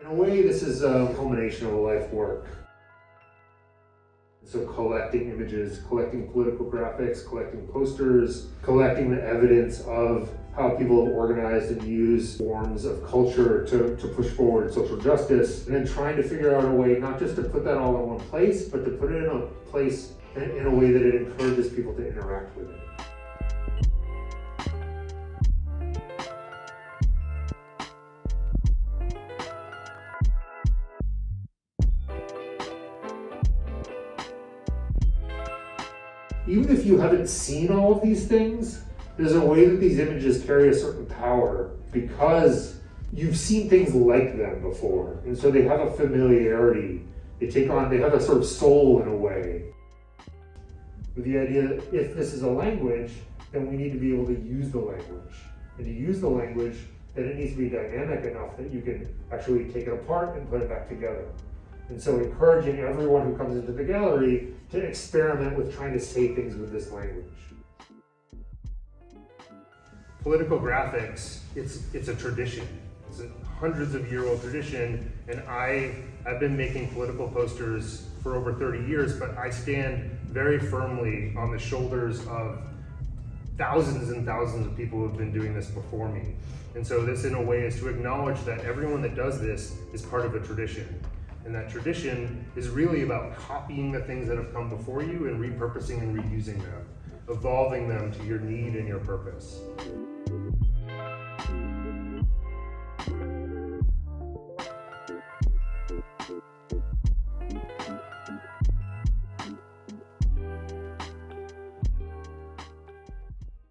a way, this is a culmination of a life work. So collecting images, collecting political graphics, collecting posters, collecting the evidence of how people have organized and used forms of culture to push forward social justice, and then trying to figure out a way not just to put that all in one place, but to put it in a place in a way that it encourages people to interact with it. Even if you haven't seen all of these things, there's a way that these images carry a certain power because you've seen things like them before. And so they have a familiarity. They have a sort of soul in a way. With the idea that if this is a language, then we need to be able to use the language. And to use the language, then it needs to be dynamic enough that you can actually take it apart and put it back together. And so encouraging everyone who comes into the gallery to experiment with trying to say things with this language. Political graphics, it's a tradition. It's a hundreds of year old tradition, and I've been making political posters for over 30 years, but I stand very firmly on the shoulders of thousands and thousands of people who have been doing this before me. And so this in a way is to acknowledge that everyone that does this is part of a tradition. And that tradition is really about copying the things that have come before you and repurposing and reusing them, evolving them to your need and your purpose.